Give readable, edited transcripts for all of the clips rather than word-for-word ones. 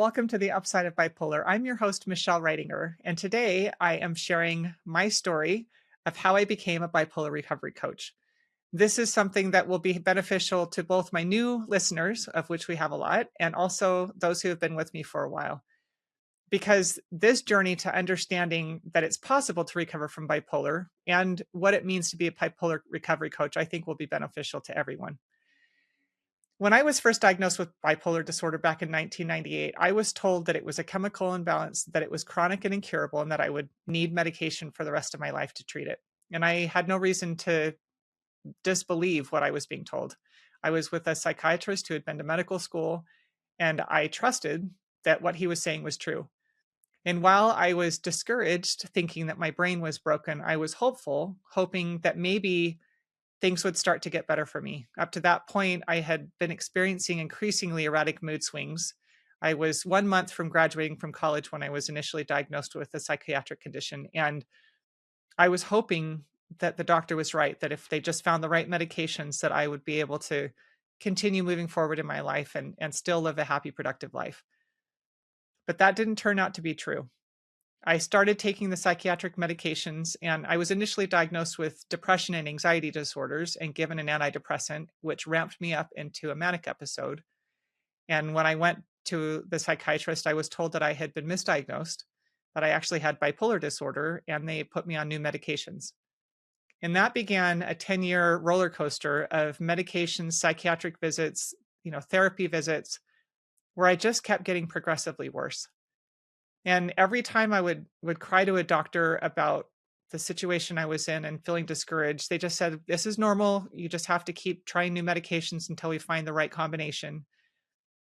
welcome to the Upside of Bipolar. I'm your host, Michelle Reitinger, and today I am sharing my story of how I became a bipolar recovery coach. This is something that will be beneficial to both my new listeners, of which we have a lot, and also those who have been with me for a while. Because this journey to understanding that it's possible to recover from bipolar and what it means to be a bipolar recovery coach, I think will be beneficial to everyone. When I was first diagnosed with bipolar disorder back in 1998, I was told that it was a chemical imbalance, that it was chronic and incurable, and that I would need medication for the rest of my life to treat it. And I had no reason to disbelieve what I was being told. I was with a psychiatrist who had been to medical school, and I trusted that what he was saying was true. And while I was discouraged, thinking that my brain was broken, I was hopeful, hoping that maybe things would start to get better for me. Up to that point, I had been experiencing increasingly erratic mood swings. I was 1 month from graduating from college when I was initially diagnosed with a psychiatric condition. And I was hoping that the doctor was right, that if they just found the right medications, that I would be able to continue moving forward in my life and still live a happy, productive life. But that didn't turn out to be true. I started taking the psychiatric medications, and I was initially diagnosed with depression and anxiety disorders and given an antidepressant, which ramped me up into a manic episode. And when I went to the psychiatrist, I was told that I had been misdiagnosed, that I actually had bipolar disorder, and they put me on new medications. And that began a 10-year roller coaster of medications, psychiatric visits, therapy visits, where I just kept getting progressively worse. And every time I would cry to a doctor about the situation I was in and feeling discouraged, they just said, "This is normal. You just have to keep trying new medications until we find the right combination."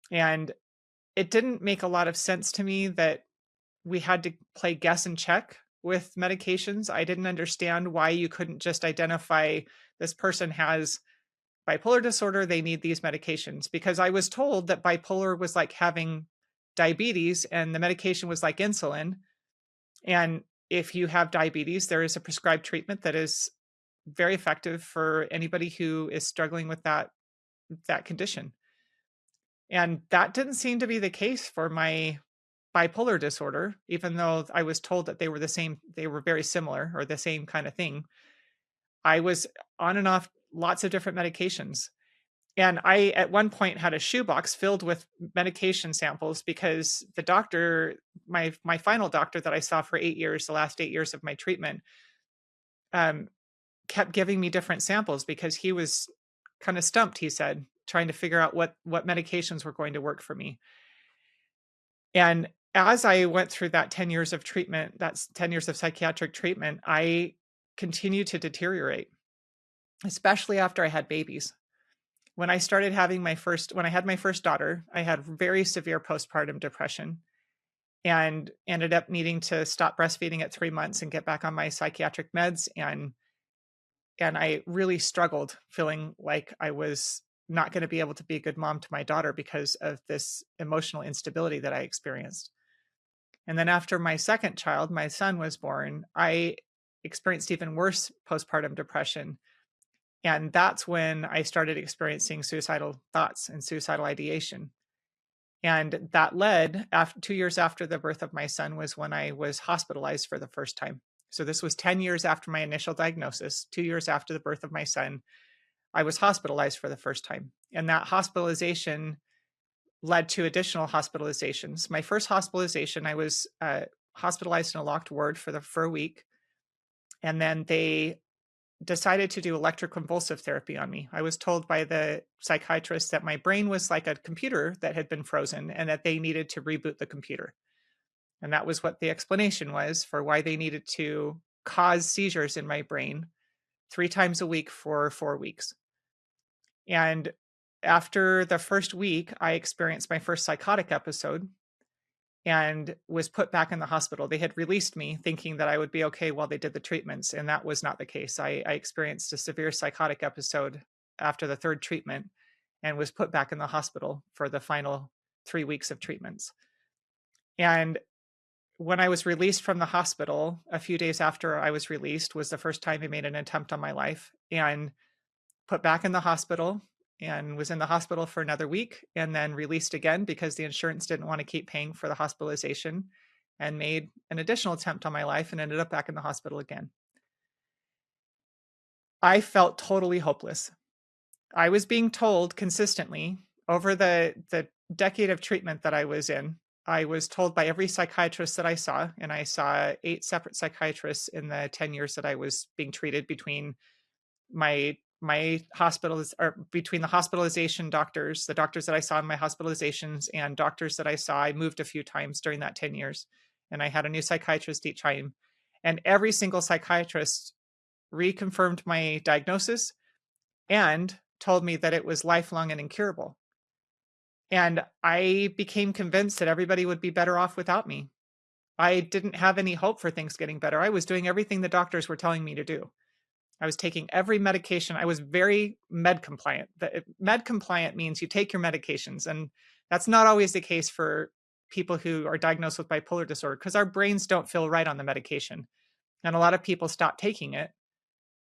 And it didn't make a lot of sense to me that we had to play guess and check with medications. I didn't understand why you couldn't just identify this person has bipolar disorder, they need these medications, because I was told that bipolar was like having diabetes and the medication was like insulin. And if you have diabetes, there is a prescribed treatment that is very effective for anybody who is struggling with that condition. And that didn't seem to be the case for my bipolar disorder, even though I was told that they were very similar or the same kind of thing. I was on and off lots of different medications. And I, at one point, had a shoebox filled with medication samples because the doctor, my final doctor that I saw for 8 years, the last 8 years of my treatment, um, kept giving me different samples because he was kind of stumped. He said, trying to figure out what medications were going to work for me. And as I went through that 10 years of treatment, that's 10 years of psychiatric treatment, I continued to deteriorate, especially after I had babies. When I had my first daughter, I had very severe postpartum depression and ended up needing to stop breastfeeding at 3 months and get back on my psychiatric meds. And I really struggled, feeling like I was not going to be able to be a good mom to my daughter because of this emotional instability that I experienced. And then after my second child, my son, was born, I experienced even worse postpartum depression. And that's when I started experiencing suicidal thoughts and suicidal ideation. And that led, after 2 years after the birth of my son, was when I was hospitalized for the first time. So this was 10 years after my initial diagnosis, 2 years after the birth of my son, I was hospitalized for the first time. And that hospitalization led to additional hospitalizations. My first hospitalization, I was hospitalized in a locked ward for a week. And then they decided to do electroconvulsive therapy on me. I was told by the psychiatrist that my brain was like a computer that had been frozen and that they needed to reboot the computer. And that was what the explanation was for why they needed to cause seizures in my brain 3 times a week for 4 weeks. And after the first week, I experienced my first psychotic episode and was put back in the hospital. They had released me thinking that I would be okay while they did the treatments, and that was not the case. I experienced a severe psychotic episode after the third treatment and was put back in the hospital for the final 3 weeks of treatments. And when I was released from the hospital, a few days after I was released, was the first time I made an attempt on my life and put back in the hospital. and was in the hospital for another week and then released again because the insurance didn't want to keep paying for the hospitalization, and made an additional attempt on my life and ended up back in the hospital again. I felt totally hopeless. I was being told consistently over the decade of treatment that I was in, I was told by every psychiatrist that I saw, and I saw 8 separate psychiatrists in the 10 years that I was being treated between my hospitals, or between the hospitalization doctors, the doctors that I saw in my hospitalizations, and doctors that I saw. I moved a few times during that 10 years, and I had a new psychiatrist each time. And every single psychiatrist reconfirmed my diagnosis and told me that it was lifelong and incurable. And I became convinced that everybody would be better off without me. I didn't have any hope for things getting better. I was doing everything the doctors were telling me to do. I was taking every medication. I was very med compliant. Med compliant means you take your medications, and that's not always the case for people who are diagnosed with bipolar disorder, because our brains don't feel right on the medication. And a lot of people stop taking it.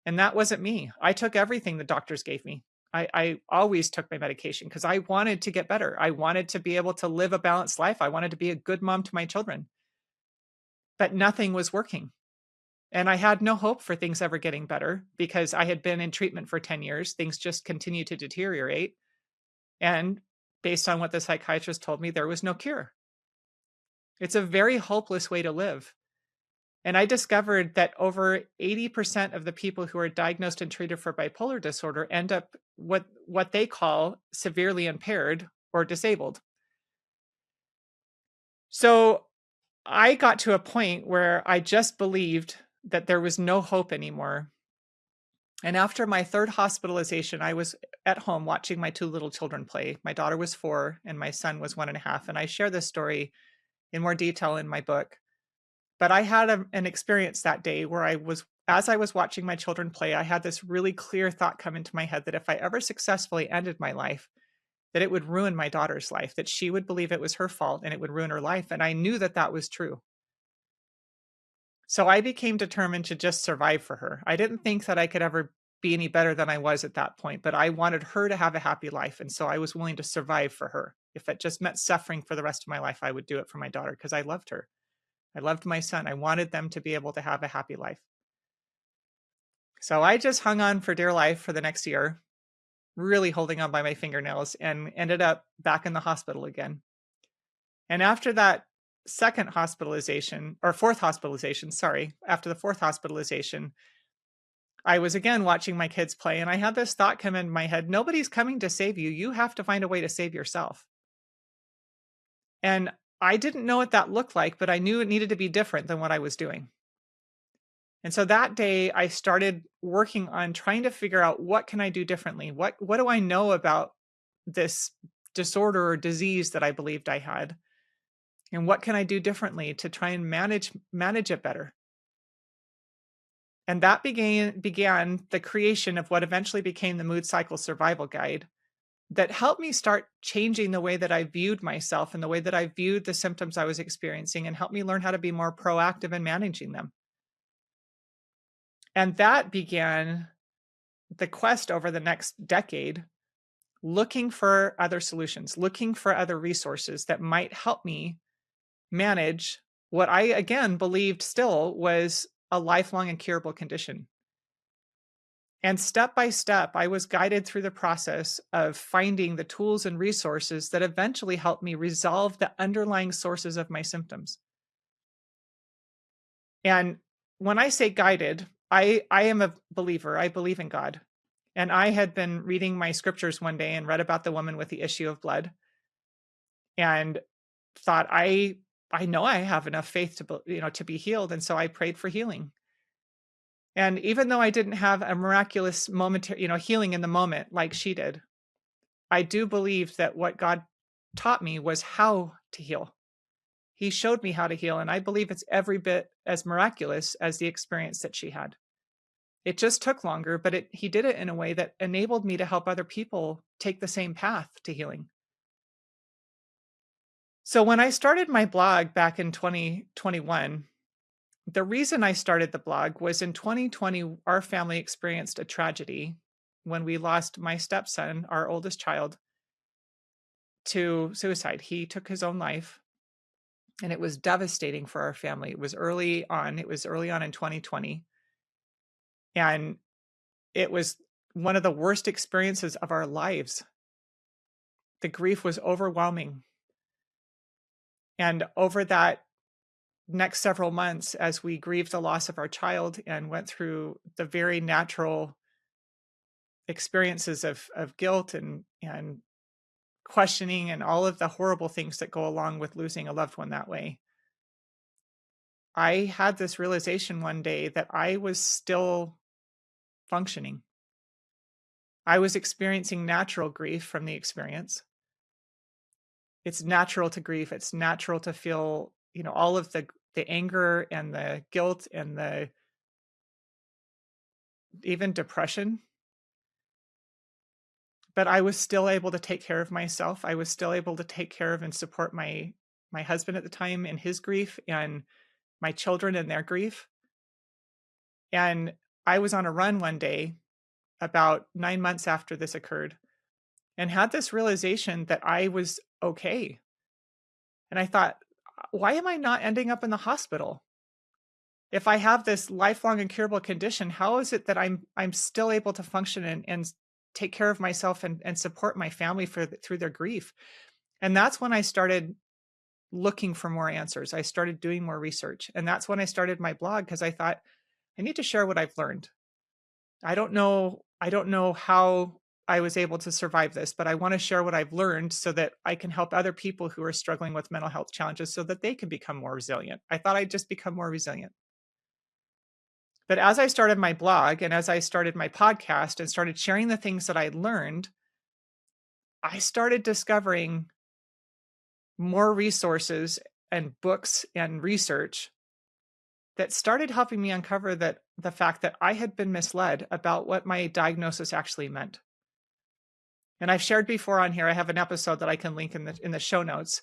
And that wasn't me. I took everything the doctors gave me. I always took my medication because I wanted to get better. I wanted to be able to live a balanced life. I wanted to be a good mom to my children. But nothing was working. And I had no hope for things ever getting better because I had been in treatment for 10 years. Things just continued to deteriorate. And based on what the psychiatrist told me, there was no cure. It's a very hopeless way to live. And I discovered that over 80% of the people who are diagnosed and treated for bipolar disorder end up what they call severely impaired or disabled. So I got to a point where I just believed that there was no hope anymore. And after my third hospitalization, I was at home watching my 2 little children play. My daughter was 4 and my son was 1.5. And I share this story in more detail in my book. But I had an experience that day where as I was watching my children play, I had this really clear thought come into my head that if I ever successfully ended my life, that it would ruin my daughter's life, that she would believe it was her fault and it would ruin her life. And I knew that that was true. So I became determined to just survive for her. I didn't think that I could ever be any better than I was at that point, but I wanted her to have a happy life. And so I was willing to survive for her. If it just meant suffering for the rest of my life, I would do it for my daughter because I loved her. I loved my son. I wanted them to be able to have a happy life. So I just hung on for dear life for the next year, really holding on by my fingernails, and ended up back in the hospital again. And after that second hospitalization, or fourth hospitalization, sorry, after the fourth hospitalization, I was again watching my kids play, and I had this thought come in my head: nobody's coming to save you. You have to find a way to save yourself. And I didn't know what that looked like, but I knew it needed to be different than what I was doing. And so that day I started working on trying to figure out, what can I do differently? What do I know about this disorder or disease that I believed I had? And what can I do differently to try and manage it better? And that began the creation of what eventually became the Mood Cycle Survival Guide, that helped me start changing the way that I viewed myself and the way that I viewed the symptoms I was experiencing, and helped me learn how to be more proactive in managing them. And that began the quest over the next decade, looking for other solutions, looking for other resources that might help me manage what I, again, believed still was a lifelong incurable condition. And step by step, I was guided through the process of finding the tools and resources that eventually helped me resolve the underlying sources of my symptoms. And when I say guided, I am a believer. I believe in God. And I had been reading my scriptures one day and read about the woman with the issue of blood, and thought, I know I have enough faith to be healed. And so I prayed for healing. And even though I didn't have a miraculous momentary, healing in the moment like she did, I do believe that what God taught me was how to heal. He showed me how to heal, and I believe it's every bit as miraculous as the experience that she had. It just took longer, but he did it in a way that enabled me to help other people take the same path to healing. So when I started my blog back in 2021, the reason I started the blog was in 2020, our family experienced a tragedy when we lost my stepson, our oldest child, to suicide. He took his own life, and it was devastating for our family. It was early on. It was early on in 2020, and it was one of the worst experiences of our lives. The grief was overwhelming. And over that next several months, as we grieved the loss of our child and went through the very natural experiences of guilt and questioning and all of the horrible things that go along with losing a loved one that way, I had this realization one day that I was still functioning. I was experiencing natural grief from the experience. It's natural to grieve. It's natural to feel, all of the anger and the guilt and the even depression. But I was still able to take care of myself. I was still able to take care of and support my husband at the time in his grief and my children in their grief. And I was on a run one day about 9 months after this occurred and had this realization that I was okay. And I thought, why am I not ending up in the hospital? If I have this lifelong incurable condition, how is it that I'm still able to function and take care of myself and support my family through their grief? And that's when I started looking for more answers. I started doing more research. And that's when I started my blog, because I thought, I need to share what I've learned. I don't know how I was able to survive this, but I want to share what I've learned so that I can help other people who are struggling with mental health challenges so that they can become more resilient. I thought I'd just become more resilient. But as I started my blog and as I started my podcast and started sharing the things that I learned, I started discovering more resources and books and research that started helping me uncover the fact that I had been misled about what my diagnosis actually meant. And I've shared before on here, I have an episode that I can link in the show notes.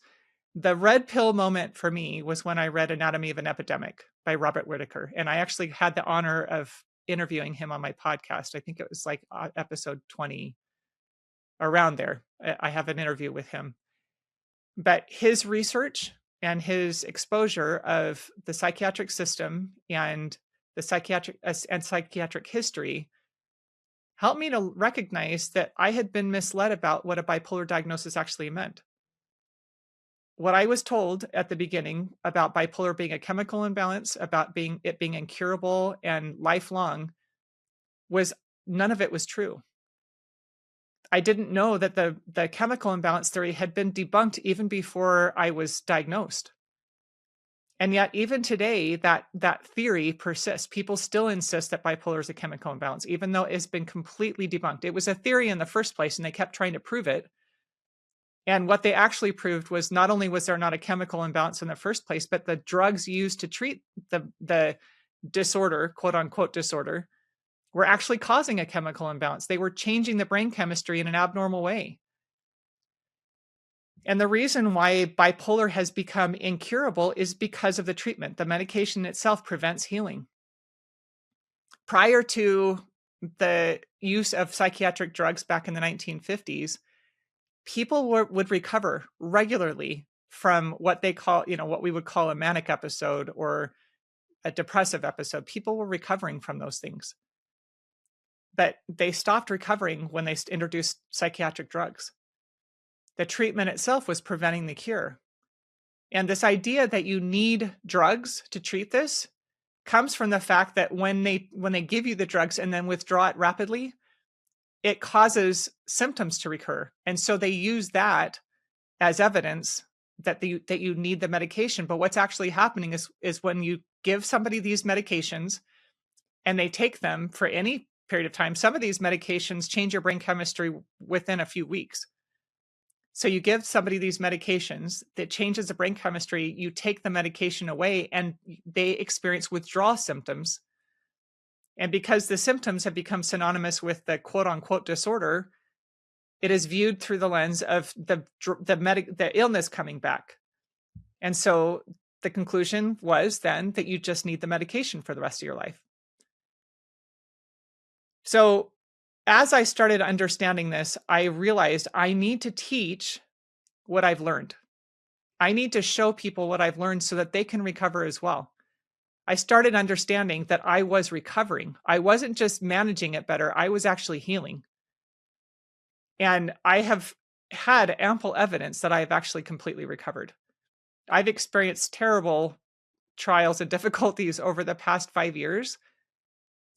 The red pill moment for me was when I read Anatomy of an Epidemic by Robert Whitaker. And I actually had the honor of interviewing him on my podcast. I think it was like episode 20, around there. I have an interview with him. But his research and his exposure of the psychiatric system and the psychiatric history helped me to recognize that I had been misled about what a bipolar diagnosis actually meant. What I was told at the beginning about bipolar being a chemical imbalance, about it being incurable and lifelong, was none of it was true. I didn't know that the chemical imbalance theory had been debunked even before I was diagnosed. And yet, even today, that theory persists. People still insist that bipolar is a chemical imbalance, even though it's been completely debunked. It was a theory in the first place, and they kept trying to prove it. And what they actually proved was not only was there not a chemical imbalance in the first place, but the drugs used to treat the disorder, quote unquote disorder, were actually causing a chemical imbalance. They were changing the brain chemistry in an abnormal way. And the reason why bipolar has become incurable is because of the treatment. The medication itself prevents healing. Prior to the use of psychiatric drugs back in the 1950s, people would recover regularly from what they call, what we would call a manic episode or a depressive episode. People were recovering from those things. But they stopped recovering when they introduced psychiatric drugs. The treatment itself was preventing the cure. And this idea that you need drugs to treat this comes from the fact that when they give you the drugs and then withdraw it rapidly, it causes symptoms to recur. And so they use that as evidence that you need the medication. But what's actually happening is when you give somebody these medications and they take them for any period of time, some of these medications change your brain chemistry within a few weeks. So you give somebody these medications that changes the brain chemistry, you take the medication away and they experience withdrawal symptoms. And because the symptoms have become synonymous with the quote unquote disorder, it is viewed through the lens of the illness coming back. And so the conclusion was then that you just need the medication for the rest of your life. So As I started understanding this, I realized I need to teach what I've learned. I need to show people what I've learned so that they can recover as well. I started understanding that I was recovering. I wasn't just managing it better, I was actually healing. And I have had ample evidence that I have actually completely recovered. I've experienced terrible trials and difficulties over the past 5 years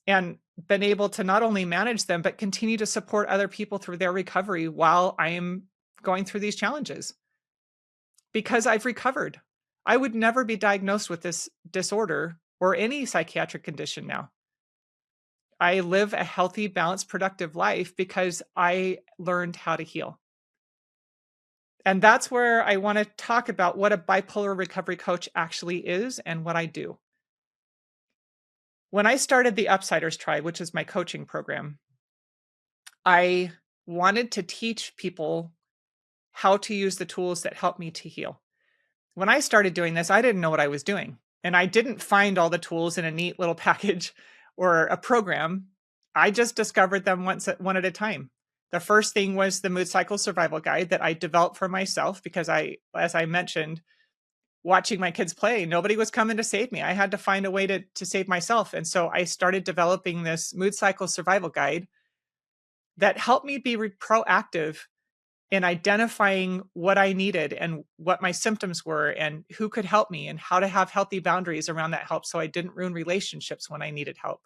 and been able to not only manage them, but continue to support other people through their recovery while I am going through these challenges because I've recovered. I would never be diagnosed with this disorder or any psychiatric condition now. I live a healthy, balanced, productive life because I learned how to heal. And that's where I want to talk about what a bipolar recovery coach actually is and what I do. When I started the Upsiders Tribe, which is my coaching program, I wanted to teach people how to use the tools that help me to heal. When I started doing this, I didn't know what I was doing. And I didn't find all the tools in a neat little package or a program. I just discovered them one at a time. The first thing was the mood cycle survival guide that I developed for myself because as I mentioned, watching my kids play, nobody was coming to save me. I had to find a way to save myself. And so I started developing this mood cycle survival guide that helped me be proactive in identifying what I needed and what my symptoms were and who could help me and how to have healthy boundaries around that help so I didn't ruin relationships when I needed help.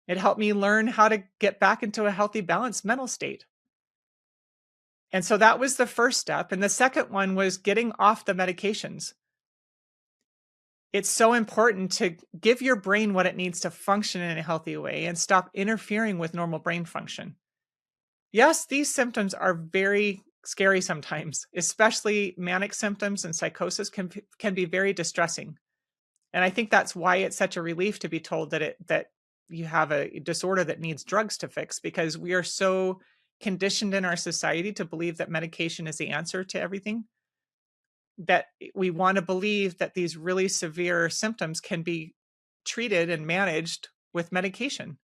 It helped me learn how to get back into a healthy, balanced mental state. And so that was the first step. And the second one was getting off the medications. It's so important to give your brain what it needs to function in a healthy way and stop interfering with normal brain function. Yes, these symptoms are very scary sometimes, especially manic symptoms and psychosis can be very distressing. And I think that's why it's such a relief to be told that you have a disorder that needs drugs to fix, because we are so conditioned in our society to believe that medication is the answer to everything, that we want to believe that these really severe symptoms can be treated and managed with medication.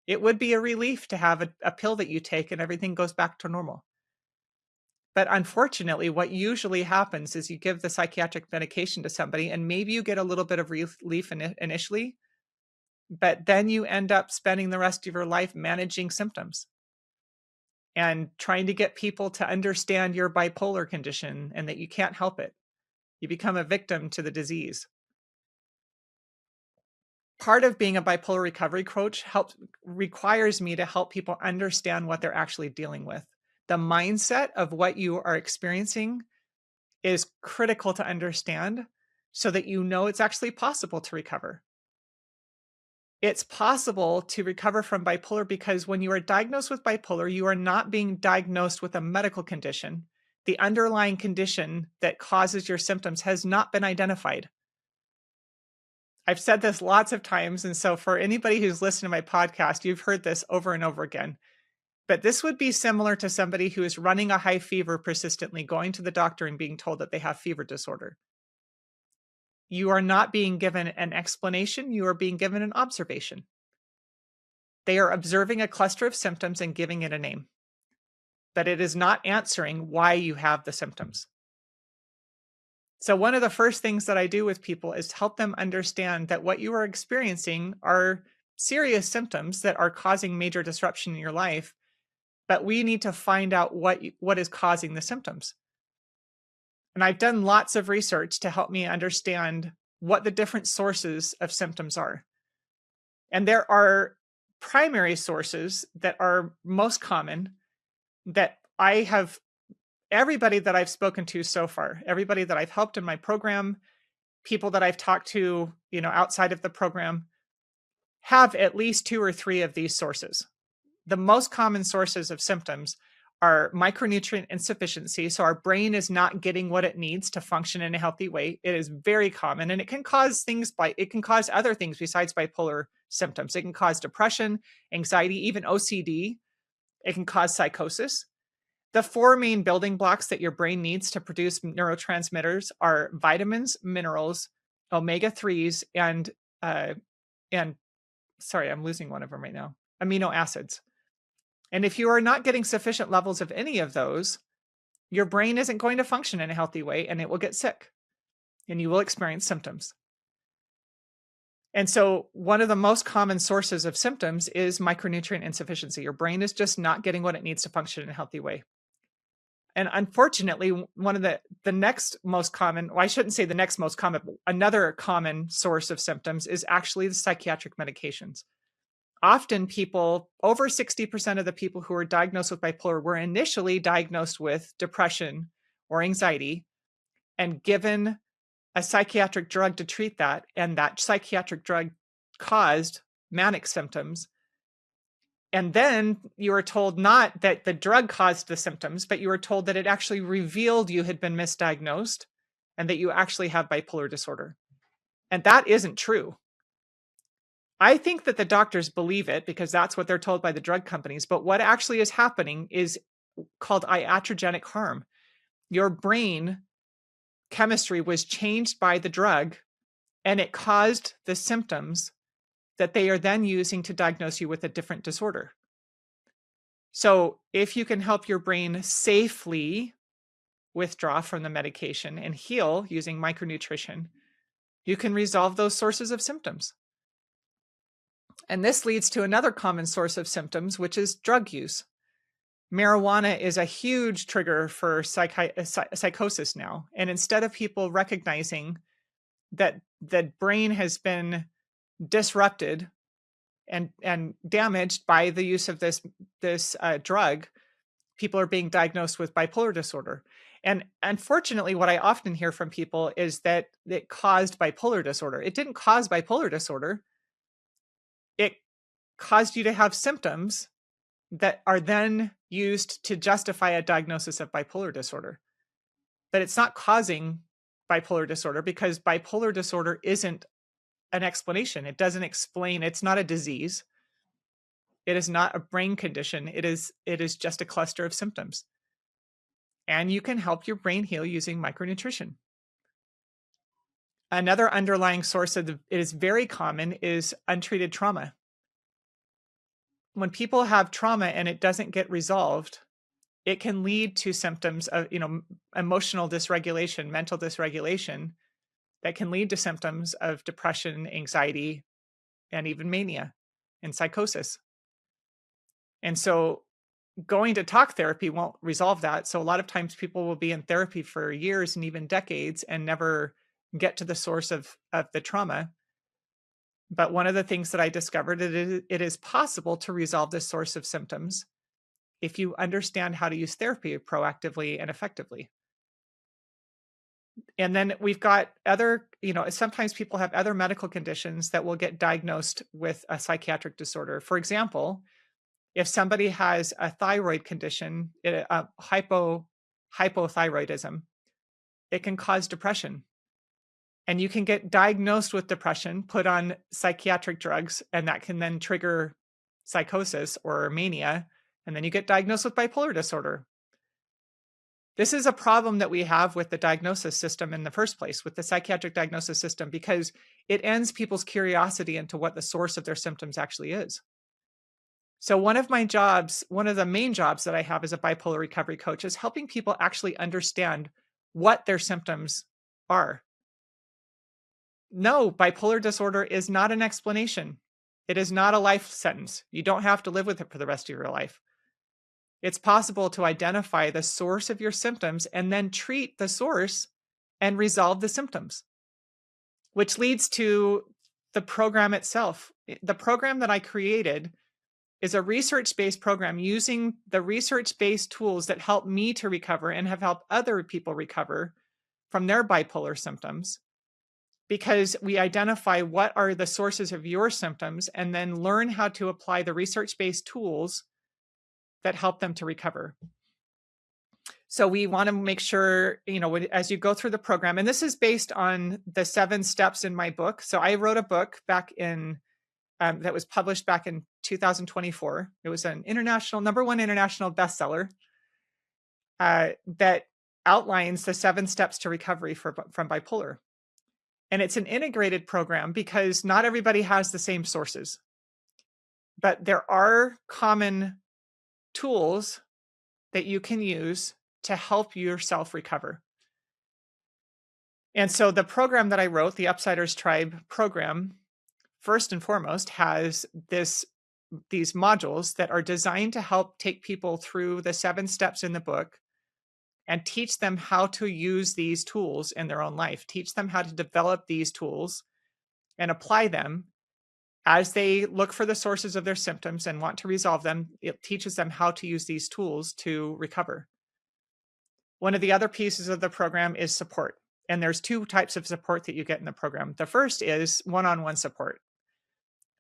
It would be a relief to have a pill that you take and everything goes back to normal. But unfortunately, what usually happens is you give the psychiatric medication to somebody and maybe you get a little bit of relief initially, but then you end up spending the rest of your life managing symptoms and trying to get people to understand your bipolar condition and that you can't help it. You become a victim to the disease. Part of being a bipolar recovery coach requires me to help people understand what they're actually dealing with. The mindset of what you are experiencing is critical to understand so that you know it's actually possible to recover. It's possible to recover from bipolar because when you are diagnosed with bipolar, you are not being diagnosed with a medical condition. The underlying condition that causes your symptoms has not been identified. I've said this lots of times, and so for anybody who's listened to my podcast, you've heard this over and over again. But this would be similar to somebody who is running a high fever persistently, going to the doctor and being told that they have fever disorder. You are not being given an explanation, you are being given an observation. They are observing a cluster of symptoms and giving it a name, but it is not answering why you have the symptoms. So one of the first things that I do with people is help them understand that what you are experiencing are serious symptoms that are causing major disruption in your life, but we need to find out what is causing the symptoms. And I've done lots of research to help me understand what the different sources of symptoms are. And there are primary sources that are most common that everybody that I've spoken to so far, everybody that I've helped in my program, people that I've talked to, outside of the program, have at least 2 or 3 of these sources. The most common sources of symptoms are micronutrient insufficiency. So our brain is not getting what it needs to function in a healthy way. It is very common, and it can cause other things besides bipolar symptoms. It can cause depression, anxiety, even OCD. It can cause psychosis. The 4 main building blocks that your brain needs to produce neurotransmitters are vitamins, minerals, omega-3s, and sorry, I'm losing one of them right now, amino acids. And if you are not getting sufficient levels of any of those, your brain isn't going to function in a healthy way and it will get sick and you will experience symptoms. And so, one of the most common sources of symptoms is micronutrient insufficiency. Your brain is just not getting what it needs to function in a healthy way. And unfortunately, one of the next most common, well, I shouldn't say the next most common, but another common source of symptoms is actually the psychiatric medications. Often people, over 60% of the people who are diagnosed with bipolar were initially diagnosed with depression or anxiety and given a psychiatric drug to treat that, and that psychiatric drug caused manic symptoms. And then you were told not that the drug caused the symptoms, but you were told that it actually revealed you had been misdiagnosed and that you actually have bipolar disorder. And that isn't true. I think that the doctors believe it because that's what they're told by the drug companies. But what actually is happening is called iatrogenic harm. Your brain chemistry was changed by the drug and it caused the symptoms that they are then using to diagnose you with a different disorder. So if you can help your brain safely withdraw from the medication and heal using micronutrition, you can resolve those sources of symptoms. And this leads to another common source of symptoms, which is drug use. Marijuana is a huge trigger for psychosis now. And instead of people recognizing that the brain has been disrupted and damaged by the use of this drug, people are being diagnosed with bipolar disorder. And unfortunately, what I often hear from people is that it caused bipolar disorder. It didn't cause bipolar disorder. It caused you to have symptoms that are then used to justify a diagnosis of bipolar disorder. But it's not causing bipolar disorder because bipolar disorder isn't an explanation. It doesn't explain, it's not a disease. It is not a brain condition. It is just a cluster of symptoms. And you can help your brain heal using micronutrition. Another underlying source of it is very common is untreated trauma. When people have trauma and it doesn't get resolved, it can lead to symptoms of, emotional dysregulation, mental dysregulation that can lead to symptoms of depression, anxiety, and even mania and psychosis. And so going to talk therapy won't resolve that. So a lot of times people will be in therapy for years and even decades and never get to the source of the trauma. But one of the things that I discovered is it is possible to resolve this source of symptoms if you understand how to use therapy proactively and effectively. And then we've got other, sometimes people have other medical conditions that will get diagnosed with a psychiatric disorder. For example, if somebody has a thyroid condition, hypothyroidism, it can cause depression. And you can get diagnosed with depression, put on psychiatric drugs, and that can then trigger psychosis or mania. And then you get diagnosed with bipolar disorder. This is a problem that we have with the diagnosis system in the first place, with the psychiatric diagnosis system, because it ends people's curiosity into what the source of their symptoms actually is. So one of the main jobs that I have as a bipolar recovery coach is helping people actually understand what their symptoms are. No, bipolar disorder is not an explanation. It is not a life sentence. You don't have to live with it for the rest of your life. It's possible to identify the source of your symptoms and then treat the source and resolve the symptoms, which leads to the program itself. The program that I created is a research-based program using the research-based tools that help me to recover and have helped other people recover from their bipolar symptoms, because we identify what are the sources of your symptoms and then learn how to apply the research-based tools that help them to recover. So we want to make sure, as you go through the program, and this is based on the 7 steps in my book. So I wrote a book back in that was published back in 2024. It was an #1 international bestseller that outlines the 7 steps to recovery from bipolar. And it's an integrated program because not everybody has the same sources. But there are common tools that you can use to help yourself recover. And so the program that I wrote, the Upsiders Tribe program, first and foremost has these modules that are designed to help take people through the 7 steps in the book and teach them how to use these tools in their own life, teach them how to develop these tools and apply them as they look for the sources of their symptoms and want to resolve them. It teaches them how to use these tools to recover. One of the other pieces of the program is support. And there's 2 types of support that you get in the program. The first is one-on-one support.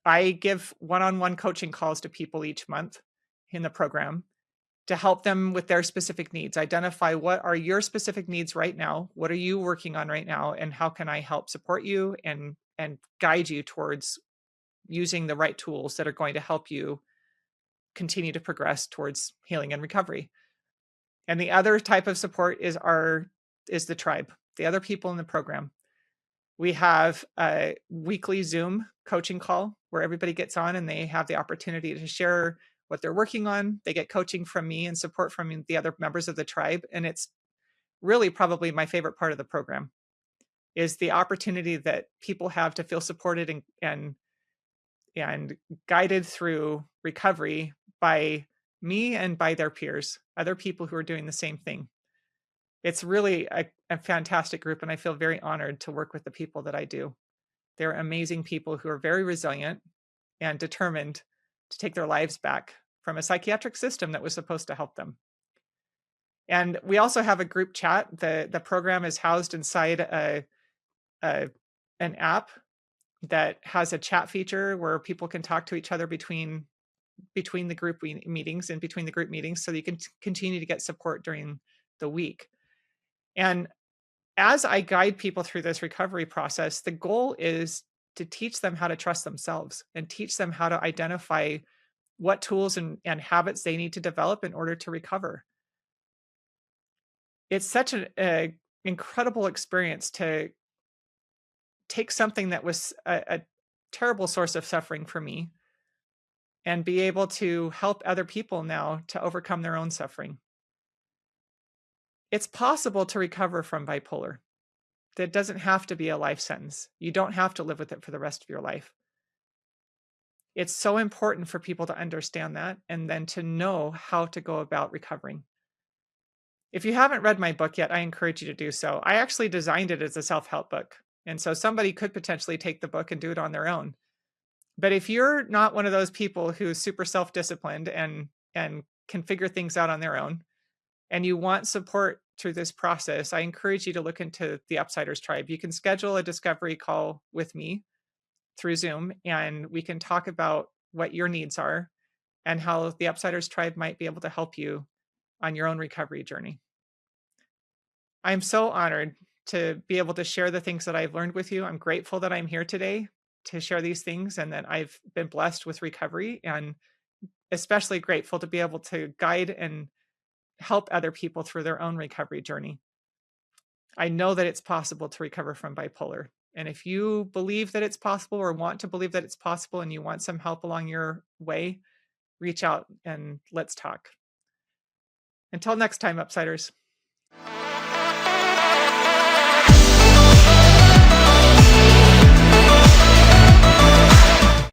I give one-on-one coaching calls to people each month in the program to help them with their specific needs. Identify what are your specific needs right now? What are you working on right now? And how can I help support you and guide you towards using the right tools that are going to help you continue to progress towards healing and recovery. And the other type of support is the tribe, the other people in the program. We have a weekly Zoom coaching call where everybody gets on and they have the opportunity to share what they're working on. They get coaching from me and support from the other members of the tribe. And it's really probably my favorite part of the program is the opportunity that people have to feel supported and guided through recovery by me and by their peers, other people who are doing the same thing. It's really a fantastic group, and I feel very honored to work with the people that I do. They're amazing people who are very resilient and determined to take their lives back from a psychiatric system that was supposed to help them. And we also have a group chat. The program is housed inside an app that has a chat feature where people can talk to each other between the group meetings and between the group meetings, so that you can continue to get support during the week. And as I guide people through this recovery process, the goal is to teach them how to trust themselves and teach them how to identify what tools and habits they need to develop in order to recover. It's such an incredible experience to take something that was a terrible source of suffering for me and be able to help other people now to overcome their own suffering. It's possible to recover from bipolar. That doesn't have to be a life sentence. You don't have to live with it for the rest of your life. It's so important for people to understand that and then to know how to go about recovering. If you haven't read my book yet, I encourage you to do so. I actually designed it as a self-help book. And so somebody could potentially take the book and do it on their own. But if you're not one of those people who's super self-disciplined and can figure things out on their own, and you want support through this process, I encourage you to look into the Upsiders Tribe. You can schedule a discovery call with me through Zoom, and we can talk about what your needs are and how the Upsiders Tribe might be able to help you on your own recovery journey. I'm so honored to be able to share the things that I've learned with you. I'm grateful that I'm here today to share these things and that I've been blessed with recovery, and especially grateful to be able to guide and help other people through their own recovery journey. I know that it's possible to recover from bipolar. And if you believe that it's possible or want to believe that it's possible and you want some help along your way, reach out and let's talk. Until next time, Upsiders.